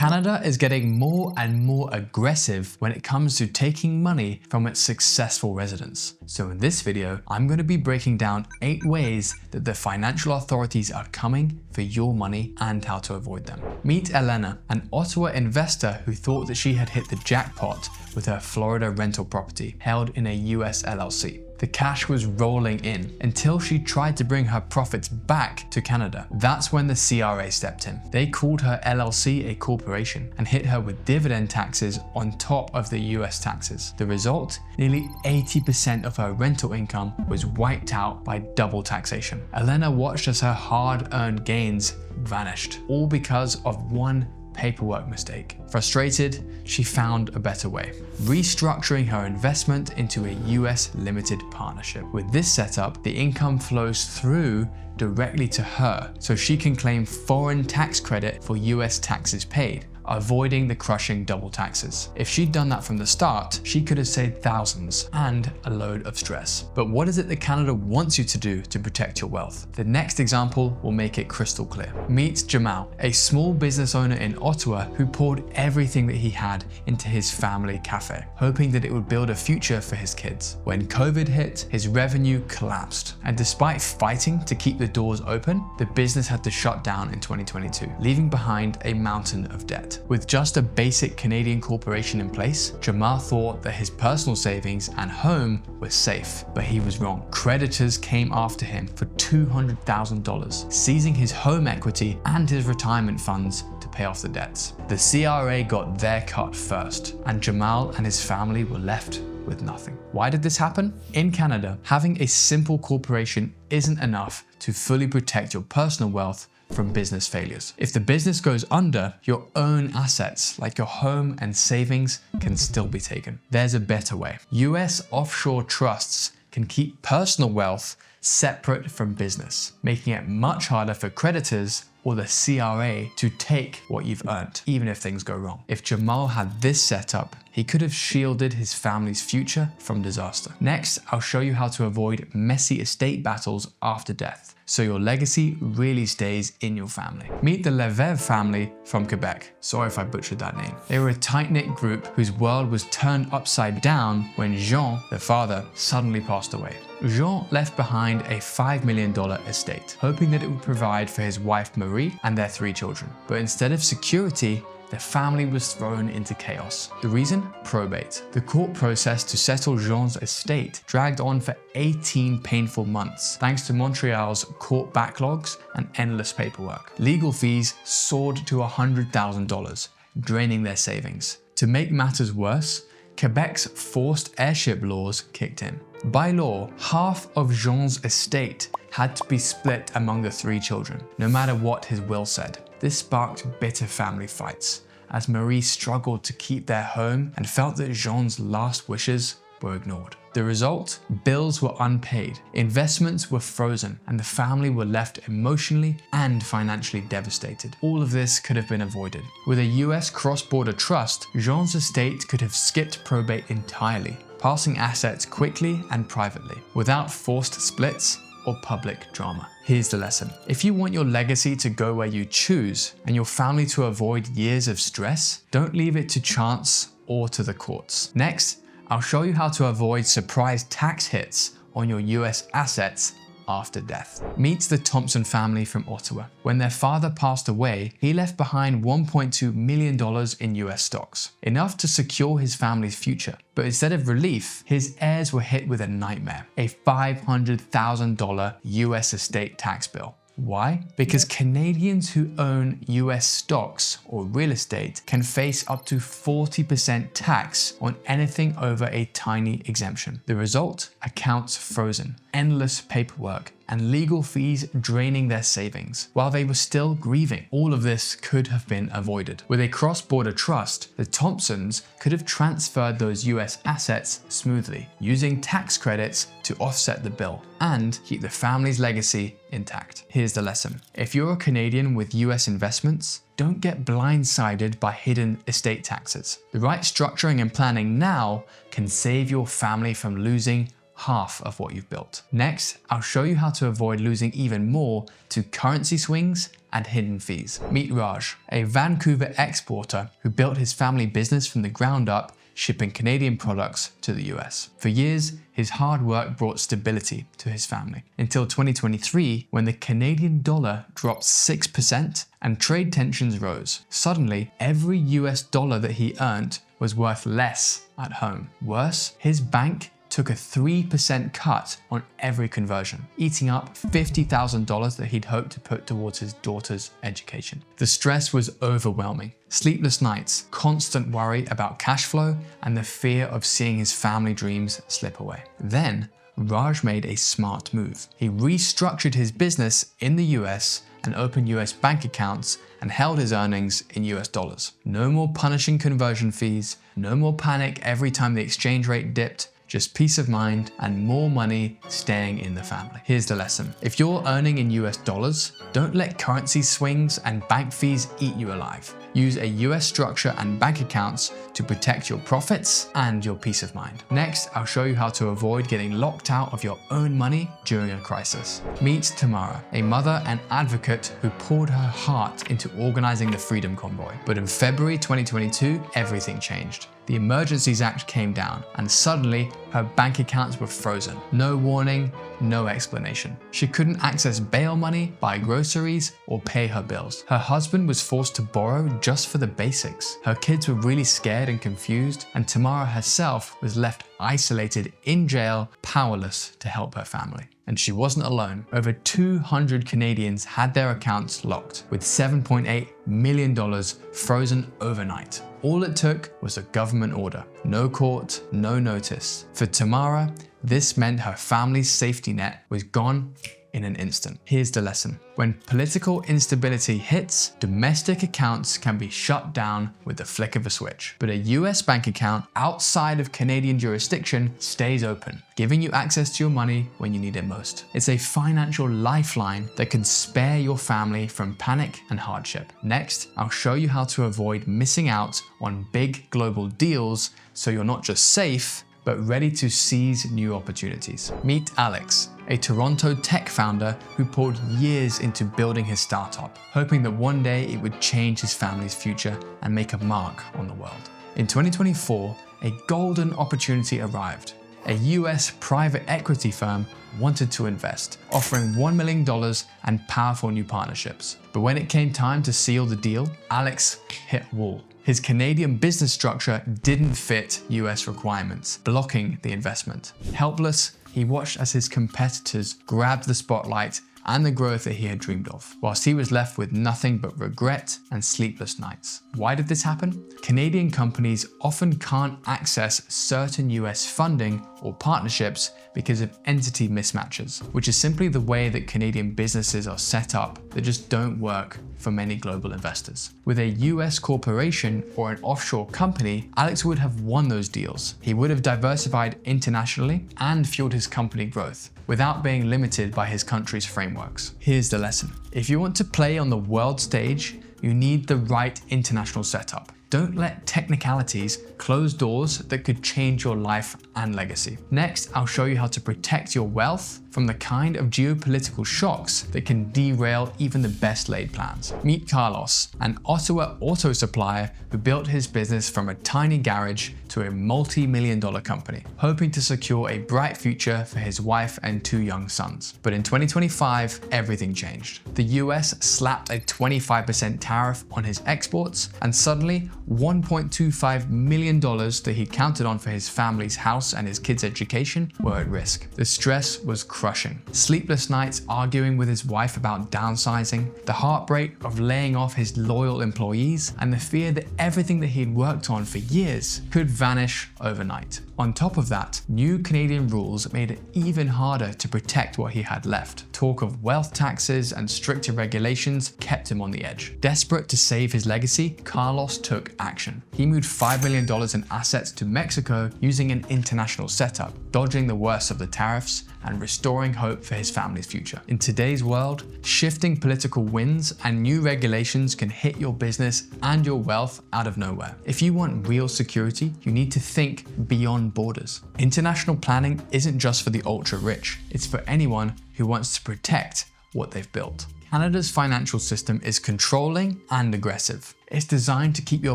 Canada is getting more and more aggressive when it comes to taking money from its successful residents. So in this video, I'm going to be breaking down 8 ways that the financial authorities are coming for your money and how to avoid them. Meet Elena, an Ottawa investor who thought that she had hit the jackpot with her Florida rental property held in a US LLC. The cash was rolling in until she tried to bring her profits back to Canada. That's when the CRA stepped in. They called her LLC a corporation and hit her with dividend taxes on top of the US taxes. The result? Nearly 80% of her rental income was wiped out by double taxation. Elena watched as her hard-earned gains vanished, all because of one paperwork mistake. Frustrated, she found a better way, restructuring her investment into a US limited partnership. With this setup, the income flows through directly to her, so she can claim foreign tax credit for US taxes paid, avoiding the crushing double taxes. If she'd done that from the start, she could have saved thousands and a load of stress. But what is it that Canada wants you to do to protect your wealth? The next example will make it crystal clear. Meet Jamal, a small business owner in Ottawa who poured everything that he had into his family cafe, hoping that it would build a future for his kids. When COVID hit, his revenue collapsed, and despite fighting to keep the doors open, the business had to shut down in 2022, leaving behind a mountain of debt. With just a basic Canadian corporation in place, Jamal thought that his personal savings and home were safe, but he was wrong. Creditors came after him for $200,000, seizing his home equity and his retirement funds to pay off the debts. The CRA got their cut first, and Jamal and his family were left with nothing. Why did this happen? In Canada, having a simple corporation isn't enough to fully protect your personal wealth from business failures. If the business goes under, your own assets like your home and savings can still be taken. There's a better way. US offshore trusts can keep personal wealth separate from business, making it much harder for creditors or the CRA to take what you've earned, even if things go wrong. If Jamal had this setup, he could have shielded his family's future from disaster. Next, I'll show you how to avoid messy estate battles after death, so your legacy really stays in your family. Meet the Levesque family from Quebec. Sorry if I butchered that name. They were a tight-knit group whose world was turned upside down when Jean, their father, suddenly passed away. Jean left behind a $5 million estate, hoping that it would provide for his wife Marie and their 3 children. But instead of security, the family was thrown into chaos. The reason? Probate. The court process to settle Jean's estate dragged on for 18 painful months, thanks to Montreal's court backlogs and endless paperwork. Legal fees soared to $100,000, draining their savings. To make matters worse, Quebec's forced heirship laws kicked in. By law, half of Jean's estate had to be split among the 3 children, no matter what his will said. This sparked bitter family fights, as Marie struggled to keep their home and felt that Jean's last wishes were ignored. The result? Bills were unpaid, investments were frozen, and the family were left emotionally and financially devastated. All of this could have been avoided. With a US cross-border trust, Jean's estate could have skipped probate entirely, passing assets quickly and privately, without forced splits or public drama. Here's the lesson. If you want your legacy to go where you choose and your family to avoid years of stress, don't leave it to chance or to the courts. Next, I'll show you how to avoid surprise tax hits on your US assets after death. Meet the Thompson family from Ottawa. When their father passed away, he left behind $1.2 million in US stocks, enough to secure his family's future. But instead of relief, his heirs were hit with a nightmare, a $500,000 US estate tax bill. Why? Because Canadians who own US stocks or real estate can face up to 40% tax on anything over a tiny exemption. The result? Accounts frozen, endless paperwork, and legal fees draining their savings while they were still grieving. All of this could have been avoided. With a cross-border trust, the Thompsons could have transferred those US assets smoothly, using tax credits to offset the bill and keep the family's legacy intact. Here's the lesson. If you're a Canadian with US investments, don't get blindsided by hidden estate taxes. The right structuring and planning now can save your family from losing half of what you've built. Next, I'll show you how to avoid losing even more to currency swings and hidden fees. Meet Raj, a Vancouver exporter who built his family business from the ground up, shipping Canadian products to the US. For years, his hard work brought stability to his family, until 2023, when the Canadian dollar dropped 6% and trade tensions rose. Suddenly, every US dollar that he earned was worth less at home. Worse, his bank took a 3% cut on every conversion, eating up $50,000 that he'd hoped to put towards his daughter's education. The stress was overwhelming. Sleepless nights, constant worry about cash flow, and the fear of seeing his family dreams slip away. Then, Raj made a smart move. He restructured his business in the US and opened US bank accounts and held his earnings in US dollars. No more punishing conversion fees, no more panic every time the exchange rate dipped, just peace of mind and more money staying in the family. Here's the lesson. If you're earning in US dollars, don't let currency swings and bank fees eat you alive. Use a US structure and bank accounts to protect your profits and your peace of mind. Next, I'll show you how to avoid getting locked out of your own money during a crisis. Meet Tamara, a mother and advocate who poured her heart into organizing the Freedom Convoy. But in February 2022, everything changed. The Emergencies Act came down, and suddenly her bank accounts were frozen. No warning, no explanation. She couldn't access bail money, buy groceries, or pay her bills. Her husband was forced to borrow just for the basics. Her kids were really scared and confused, and Tamara herself was left isolated in jail, powerless to help her family. And she wasn't alone. Over 200 Canadians had their accounts locked, with $7.8 million frozen overnight. All it took was a government order. No court, no notice. For Tamara, this meant her family's safety net was gone in an instant. Here's the lesson. When political instability hits, domestic accounts can be shut down with the flick of a switch. But a US bank account outside of Canadian jurisdiction stays open, giving you access to your money when you need it most. It's a financial lifeline that can spare your family from panic and hardship. Next, I'll show you how to avoid missing out on big global deals so you're not just safe, but ready to seize new opportunities. Meet Alex, a Toronto tech founder who poured years into building his startup, hoping that one day it would change his family's future and make a mark on the world. In 2024, a golden opportunity arrived. A US private equity firm wanted to invest, offering $1 million and powerful new partnerships. But when it came time to seal the deal, Alex hit a wall. His Canadian business structure didn't fit US requirements, blocking the investment. Helpless, he watched as his competitors grabbed the spotlight and the growth that he had dreamed of, whilst he was left with nothing but regret and sleepless nights. Why did this happen? Canadian companies often can't access certain US funding or partnerships because of entity mismatches, which is simply the way that Canadian businesses are set up that just don't work for many global investors. With a US corporation or an offshore company, Alex would have won those deals. He would have diversified internationally and fueled his company growth without being limited by his country's frameworks. Here's the lesson. If you want to play on the world stage, you need the right international setup. Don't let technicalities close doors that could change your life and legacy. Next, I'll show you how to protect your wealth from the kind of geopolitical shocks that can derail even the best laid plans. Meet Carlos, an Ottawa auto supplier who built his business from a tiny garage to a multi-million-dollar company, hoping to secure a bright future for his wife and 2 young sons. But in 2025, everything changed. The US slapped a 25% tariff on his exports, and suddenly $1.25 million that he counted on for his family's house and his kids' education were at risk. The stress was crushing. Sleepless nights arguing with his wife about downsizing, the heartbreak of laying off his loyal employees, and the fear that everything that he'd worked on for years could vanish overnight. On top of that, new Canadian rules made it even harder to protect what he had left. Talk of wealth taxes and stricter regulations kept him on the edge. Desperate to save his legacy, Carlos took took action. He moved $5 million in assets to Mexico using an international setup, dodging the worst of the tariffs and restoring hope for his family's future. In today's world, shifting political winds and new regulations can hit your business and your wealth out of nowhere. If you want real security, you need to think beyond borders. International planning isn't just for the ultra rich, it's for anyone who wants to protect what they've built. Canada's financial system is controlling and aggressive. It's designed to keep your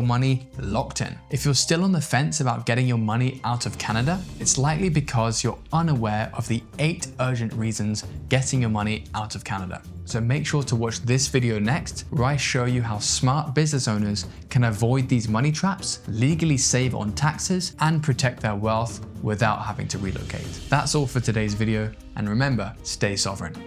money locked in. If you're still on the fence about getting your money out of Canada, it's likely because you're unaware of the 8 urgent reasons getting your money out of Canada. So make sure to watch this video next, where I show you how smart business owners can avoid these money traps, legally save on taxes, and protect their wealth without having to relocate. That's all for today's video, and remember, stay sovereign.